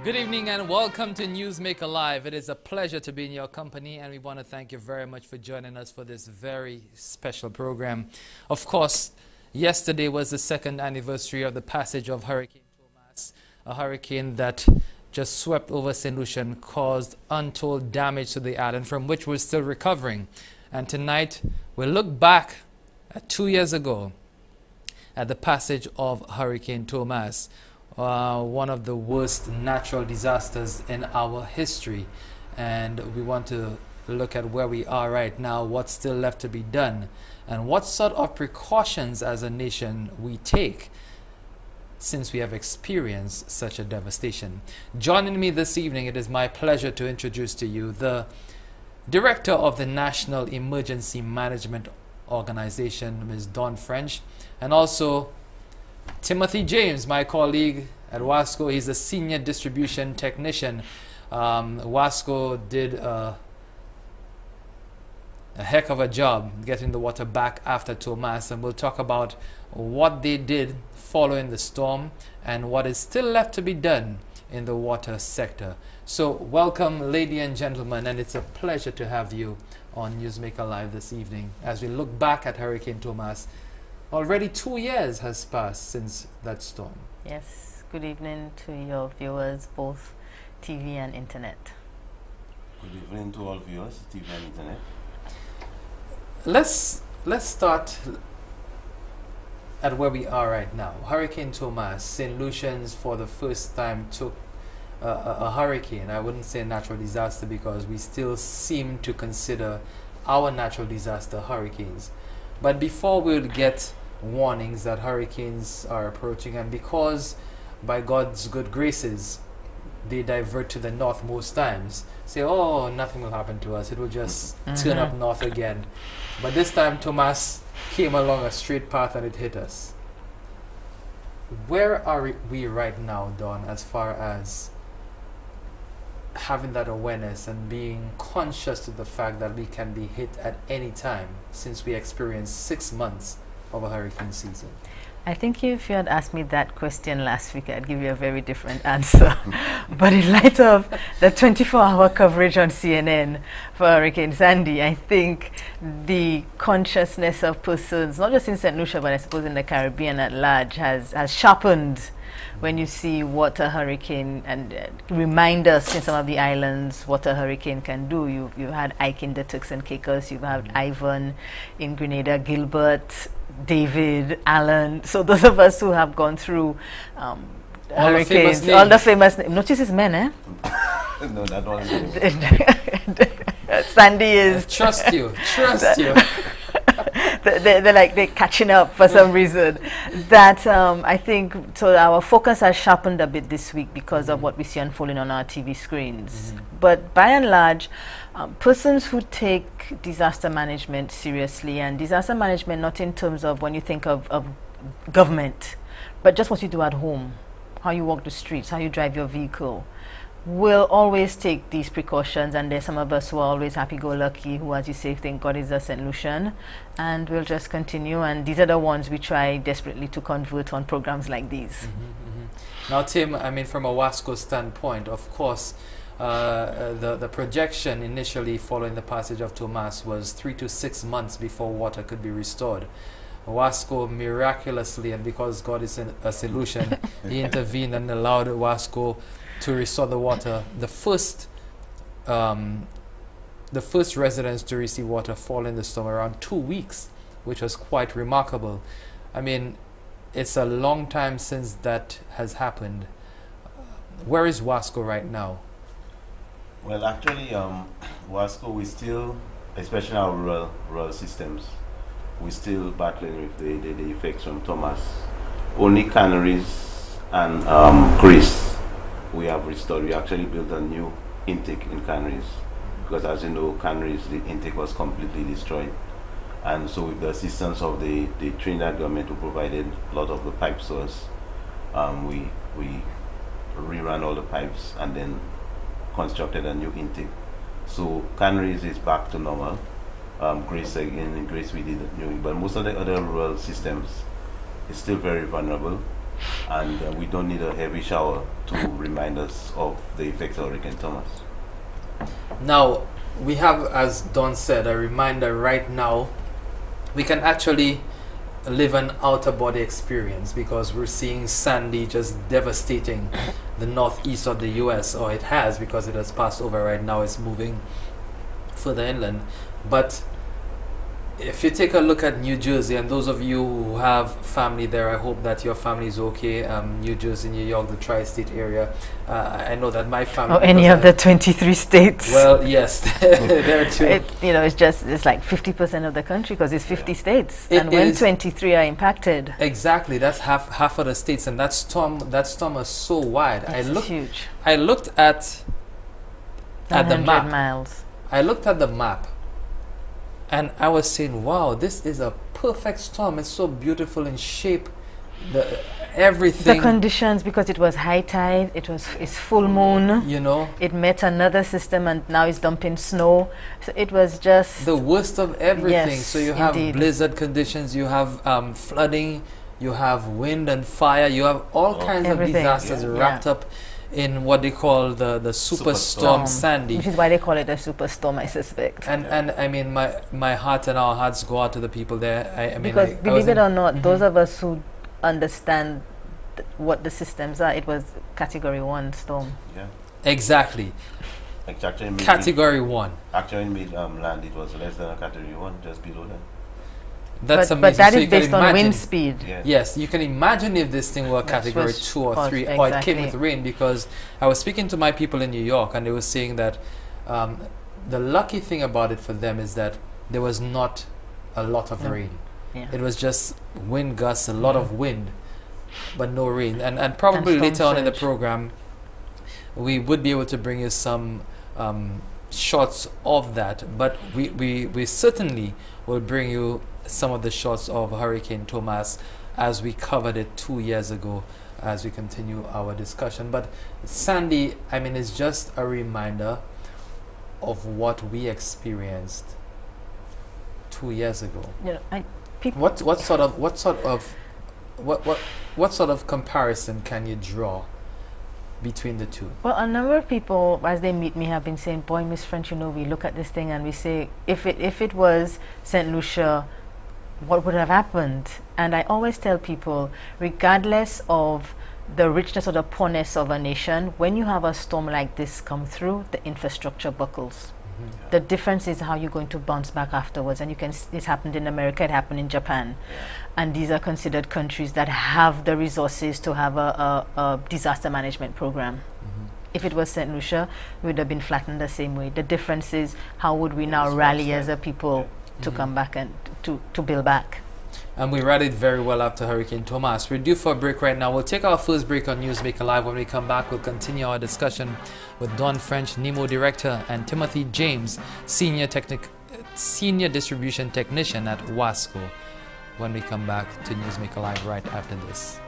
Good evening and welcome to Newsmaker Live. It is a pleasure to be in your company, and we want to thank you very much for joining us for this very special program. Of course, yesterday was the second anniversary of the passage of Hurricane Tomas, a hurricane that just swept over St. Lucia, caused untold damage to the island from which we're still recovering. And tonight, we'll look back at 2 years ago at the passage of Hurricane Tomas. One of the worst natural disasters in our history, and we want to look at where we are right now, what's still left to be done, and what sort of precautions as a nation we take since we have experienced such a devastation. Joining me this evening, it is my pleasure to introduce to you the Director of the National Emergency Management Organization, Ms. Dawn French, and also Timothy James, my colleague at Wasco. He's a senior distribution technician. Wasco did a heck of a job getting the water back after Tomas, and we'll talk about what they did following the storm and what is still left to be done in the water sector. So welcome, ladies and gentlemen, and it's a pleasure to have you on Newsmaker Live this evening as we look back at Hurricane Tomas. Already 2 years has passed since that storm. Yes, good evening to your viewers, both TV and internet. Good evening to all viewers, TV and internet. Let's start at where we are right now. Hurricane Tomas, St. Lucians for the first time took a hurricane. I wouldn't say a natural disaster because we still seem to consider our natural disaster hurricanes. But before we'll get warnings that hurricanes are approaching, and because by God's good graces they divert to the north most times, say, oh, nothing will happen to us, it will just turn up north again. But this time Tomas came along a straight path and it hit us. Where are we right now, Dawn, as far as having that awareness and being conscious of the fact that we can be hit at any time, since we experienced 6 months of a hurricane season? I think if you had asked me that question last week, I'd give you a very different answer. But in light of the 24-hour coverage on CNN for Hurricane Sandy, I think the consciousness of persons, not just in St. Lucia, but I suppose in the Caribbean at large, has sharpened when you see what a hurricane, and remind us in some of the islands what a hurricane can do. You've had Ike in the Turks and Caicos, you've had Ivan in Grenada, Gilbert, David, Alan. So those of us who have gone through hurricanes, all the famous names. Notice his men, eh? No, that wasn't Sandy is... Trust you, trust you. They're catching up for some reason. That I think, so our focus has sharpened a bit this week because of what we see unfolding on our TV screens. But by and large, persons who take disaster management seriously, and disaster management not in terms of when you think of government, but just what you do at home, how you walk the streets, how you drive your vehicle, will always take these precautions. And there's some of us who are always happy-go-lucky, who, as you say, thank God is a St. Lucian, and we'll just continue. And these are the ones we try desperately to convert on programs like these. Now, Tim, I mean, from a Wasco standpoint, of course, the projection initially following the passage of Tomas was 3 to 6 months before water could be restored. Wasco miraculously, and because God is a solution, he intervened and allowed Wasco to restore the water. The first residents to receive water following the storm around 2 weeks, which was quite remarkable. I mean, it's a long time since that has happened. Where is Wasco right now? Well, actually, Wasco, we still, especially our rural systems, we're still battling with the effects from Tomas. Only Canaries and Greece we have restored. We actually built a new intake in Canaries because, as you know, Canaries, the intake was completely destroyed. And so with the assistance of the Trinidad government, who provided a lot of the pipes to us, we reran all the pipes and then constructed a new intake. So Canaries is back to normal. Greece, again, in Greece we did new, but most of the other rural systems is still very vulnerable. and we don't need a heavy shower to remind us of the effects of Hurricane Thomas. Now, we have, as Don said, a reminder right now. We can actually live an outer body experience because we're seeing Sandy just devastating the northeast of the US, or it has, because it has passed over right now. It's moving further inland. But if you take a look at New Jersey, and those of you who have family there, I hope that your family is okay. New Jersey, New York, the tri-state area. I know that my family... Or any of the 23 states. Well, yes, there too. It's like 50% of the country because it's 50 states. And when 23 are impacted... Exactly, that's half of the states. And that storm is so wide. It's huge. I looked at the map. miles. I looked at the map. And I was saying, wow, this is a perfect storm. It's so beautiful in shape. Everything. The conditions, because it was high tide, it's full moon. You know. It met another system and now it's dumping snow. So it was just... the worst of everything. Yes, so you have indeed. blizzard conditions, you have flooding, you have wind and fire, you have all kinds everything. of disasters wrapped up in what they call the superstorm Sandy, which is why they call it a superstorm, I suspect. And I mean, my heart and our hearts go out to the people there. I mean, because believe it or not, those of us who understand what the systems are, it was Category 1 storm. Yeah. Exactly. Actually, Category 1. Actually, in land, it was less than a Category 1, just below that. That's amazing. But that so is based on wind speed. Yeah. Yes, you can imagine if this thing were Category 2 or 3, or it came with rain, because I was speaking to my people in New York and they were saying that the lucky thing about it for them is that there was not a lot of rain. Yeah. It was just wind gusts, a lot of wind, but no rain. And probably later on in the program, we would be able to bring you some shots of that, but we certainly will bring you some of the shots of Hurricane Tomas as we covered it 2 years ago as we continue our discussion. But Sandy, I mean, is just a reminder of what we experienced 2 years ago. You know, What sort of comparison can you draw between the two? Well, a number of people, as they meet me, have been saying, boy, Miss French, you know, we look at this thing and we say, if it was St. Lucia, what would have happened? And I always tell people, regardless of the richness or the poorness of a nation, when you have a storm like this come through, the infrastructure buckles. The difference is how you're going to bounce back afterwards. And you can, it's happened in America, it happened in Japan. And these are considered countries that have the resources to have a disaster management program. If it was St. Lucia, we would have been flattened the same way. The difference is how would we now rally as a people to come back and to build back. And we rallied very well after Hurricane Tomas. We're due for a break right now. We'll take our first break on Newsmaker Live. When we come back, we'll continue our discussion with Don French, NEMO Director, and Timothy James, Senior Distribution Technician at WASCO, when we come back to Newsmaker Live right after this.